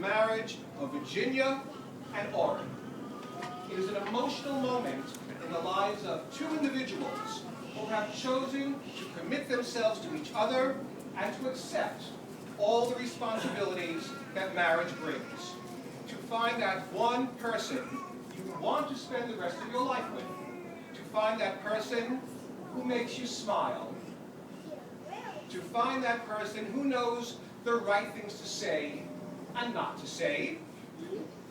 marriage of Virginia and Orrin. It is an emotional moment in the lives of two individuals who have chosen to commit themselves to each other and to accept all the responsibilities that marriage brings. To find that one person you want to spend the rest of your life with. To find that person who makes you smile. To find that person who knows the right things to say and not to say,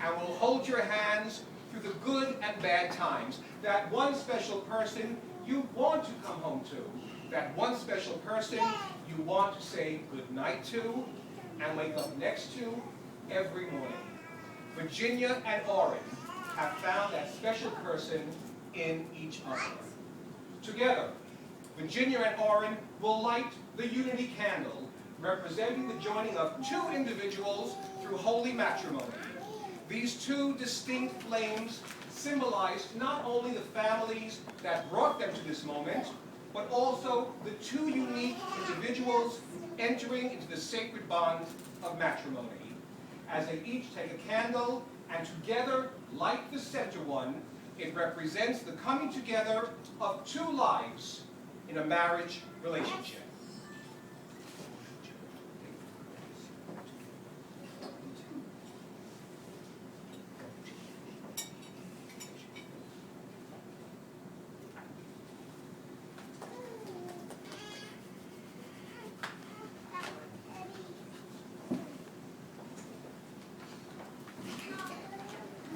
and will hold your hands through the good and bad times. That one special person you want to come home to. That one special person you want to say goodnight to and wake up next to every morning. Virginia and Orrin have found that special person in each other. Together, Virginia and Orrin will light the unity candle, representing the joining of two individuals through holy matrimony. These two distinct flames symbolize not only the families that brought them to this moment, but also the two unique individuals entering into the sacred bond of matrimony. As they each take a candle and together light the center one, it represents the coming together of two lives in a marriage relationship.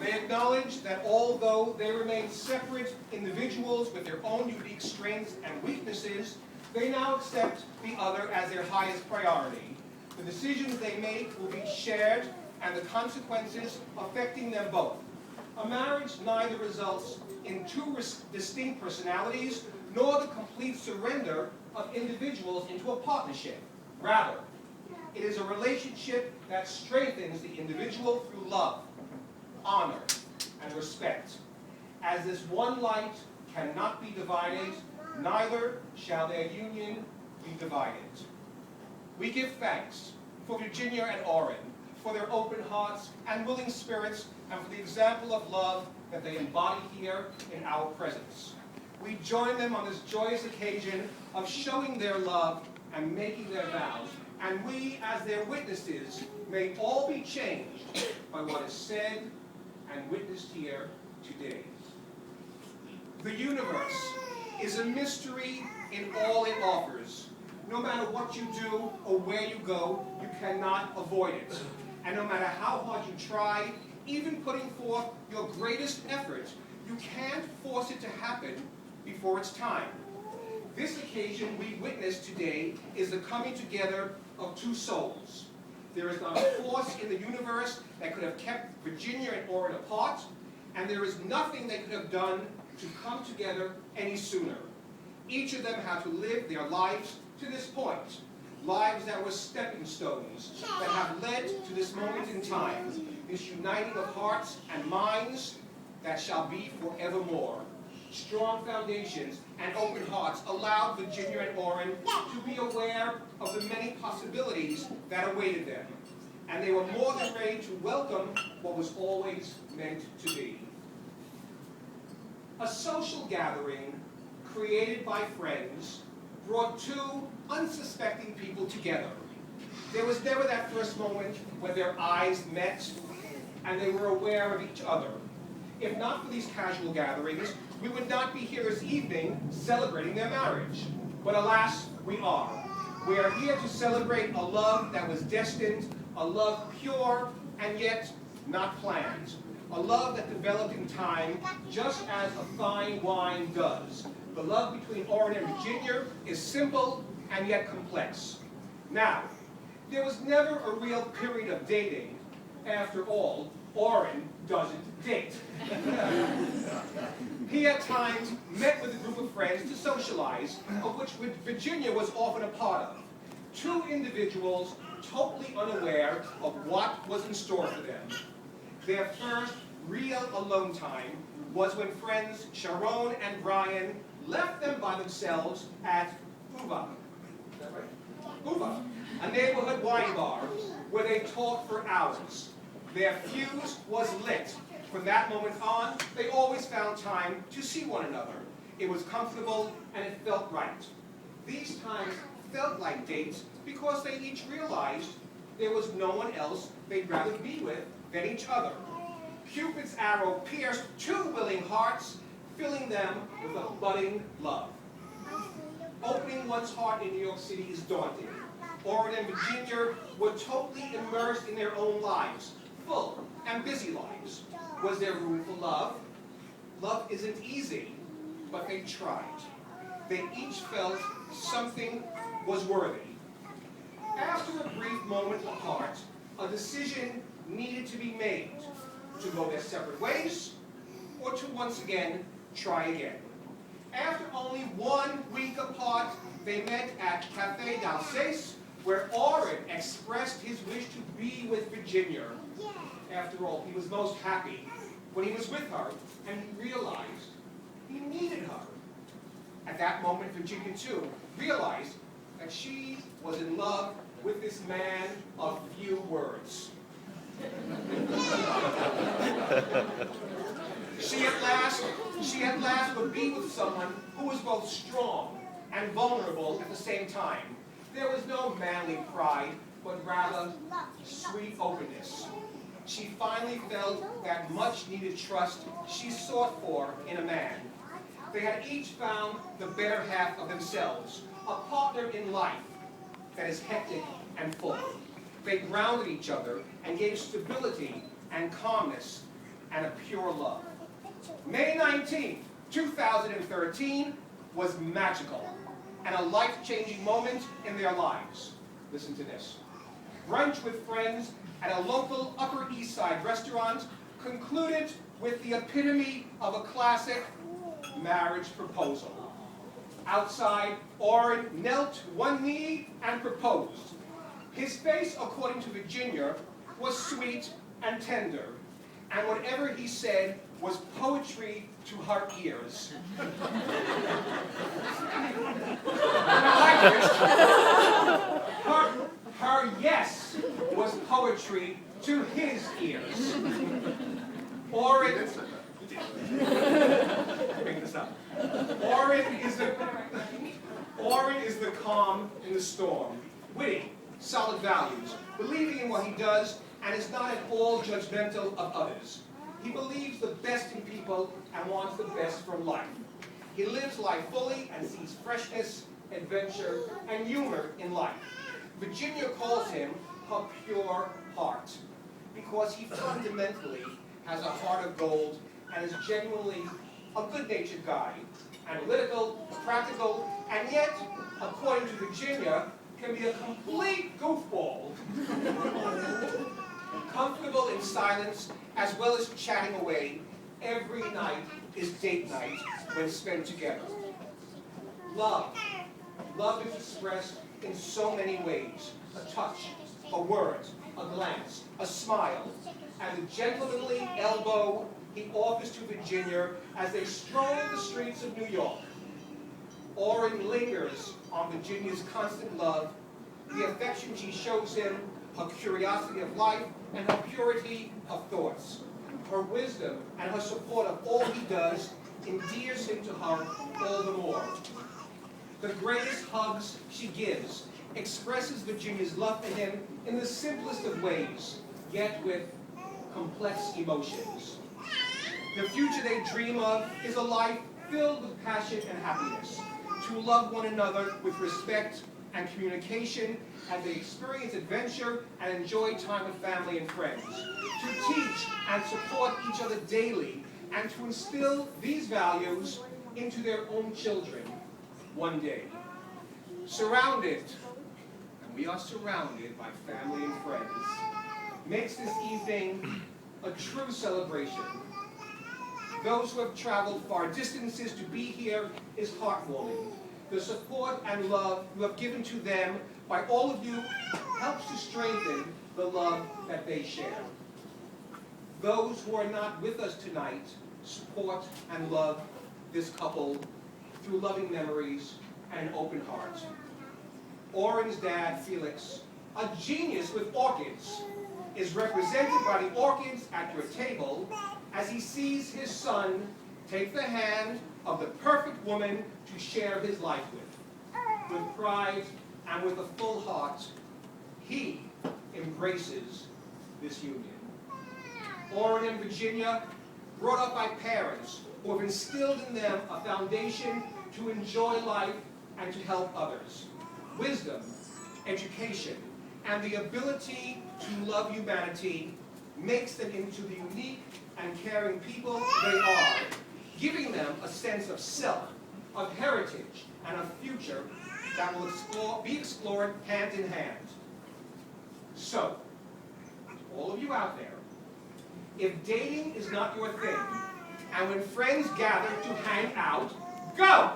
They acknowledge that although they remain separate individuals with their own unique strengths and weaknesses, they now accept the other as their highest priority. The decisions they make will be shared and the consequences affecting them both. A marriage neither results in two distinct personalities nor the complete surrender of individuals into a partnership. Rather, it is a relationship that strengthens the individual through love, honor, and respect. As this one light cannot be divided, neither shall their union be divided. We give thanks for Virginia and Orrin, for their open hearts and willing spirits, and for the example of love that they embody here in our presence. We join them on this joyous occasion of showing their love and making their vows, and we, as their witnesses, may all be changed by what is said and witnessed here today. The universe is a mystery in all it offers. No matter what you do or where you go, you cannot avoid it. And no matter how hard you try, even putting forth your greatest effort, you can't force it to happen before it's time. This occasion we witness today is the coming together of two souls. There is not a force in the universe that could have kept Virginia and Orrin apart, and there is nothing they could have done to come together any sooner. Each of them had to live their lives to this point, lives that were stepping stones that have led to this moment in time, this uniting of hearts and minds that shall be forevermore. Strong foundations and open hearts allowed Virginia and Orrin to be aware of the many possibilities that awaited them, and they were more than ready to welcome what was always meant to be. A social gathering created by friends brought two unsuspecting people together. There was never that first moment when their eyes met and they were aware of each other. If not for these casual gatherings, we would not be here this evening celebrating their marriage. But alas, we are. We are here to celebrate a love that was destined, a love pure and yet not planned. A love that developed in time, just as a fine wine does. The love between Orrin and Virginia is simple and yet complex. Now, there was never a real period of dating. After all, Orrin doesn't date. He at times met with a group of friends to socialize, of which Virginia was often a part of. Two individuals totally unaware of what was in store for them. Their first real alone time was when friends Sharon and Brian left them by themselves at Uva. Is that right? Uva, a neighborhood wine bar where they talked for hours. Their fuse was lit. From that moment on, they always found time to see one another. It was comfortable and it felt right. These times felt like dates because they each realized there was no one else they'd rather be with than each other. Cupid's arrow pierced two willing hearts, filling them with a budding love. Opening one's heart in New York City is daunting. Orrin and Virginia were totally immersed in their own lives, full and busy lives. Was there room for love? Love isn't easy, but they tried. They each felt something was worthy. After a brief moment apart, a decision needed to be made to go their separate ways or to once again try again. After only 1 week apart, they met at Café d'Alsace, where Orrin expressed his wish to be with Virginia. After all, he was most happy when he was with her, and he realized he needed her. At that moment, Virginia, too, realized that she was in love with this man of few words. She at last would be with someone who was both strong and vulnerable at the same time. There was no manly pride, but rather sweet openness. She finally felt that much-needed trust she sought for in a man. They had each found the better half of themselves, a partner in life that is hectic and full. They grounded each other and gave stability and calmness and a pure love. May 19, 2013 was magical and a life-changing moment in their lives. Listen to this. Brunch with friends at a local Upper East Side restaurant concluded with the epitome of a classic marriage proposal. Outside, Orrin knelt one knee and proposed. His face, according to Virginia, was sweet and tender, and whatever he said was poetry to her ears. Her yes was poetry to his ears. Orrin is the calm in the storm, witty, solid values, believing in what he does, and is not at all judgmental of others. He believes the best in people and wants the best from life. He lives life fully and sees freshness, adventure, and humor in life. Virginia calls him her pure heart because he fundamentally has a heart of gold and is genuinely a good-natured guy, analytical, practical, and yet, according to Virginia, can be a complete goofball. Comfortable in silence, as well as chatting away, every night is date night when spent together. Love. Love is expressed in so many ways. A touch, a word, a glance, a smile, and the gentlemanly elbow he offers to Virginia as they stroll the streets of New York. Orrin lingers on Virginia's constant love, the affection she shows him, her curiosity of life, and her purity of thoughts. Her wisdom and her support of all he does endears him to her all the more. The greatest hugs she gives expresses Virginia's love for him in the simplest of ways, yet with complex emotions. The future they dream of is a life filled with passion and happiness, to love one another with respect and communication as they experience adventure and enjoy time with family and friends, to teach and support each other daily, and to instill these values into their own children one day. Surrounded, and we are surrounded by family and friends, makes this evening a true celebration. Those who have traveled far distances to be here is heartwarming. The support and love you have given to them by all of you helps to strengthen the love that they share. Those who are not with us tonight support and love this couple through loving memories and an open heart. Orrin's dad, Felix, a genius with orchids, is represented by the orchids at your table as he sees his son take the hand of the perfect woman to share his life with. With pride and with a full heart, he embraces this union. Orrin and Virginia, brought up by parents who have instilled in them a foundation to enjoy life and to help others. Wisdom, education, and the ability to love humanity makes them into the unique and caring people they are, giving them a sense of self, of heritage, and of future that will be explored hand in hand. So, all of you out there, if dating is not your thing, and when friends gather to hang out, go!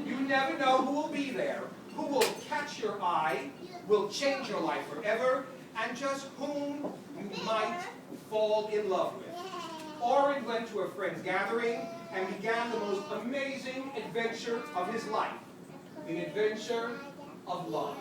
You never know who will be there, who will catch your eye, will change your life forever, and just whom you might fall in love with. Orrin went to a friend's gathering and began the most amazing adventure of his life, the adventure of love.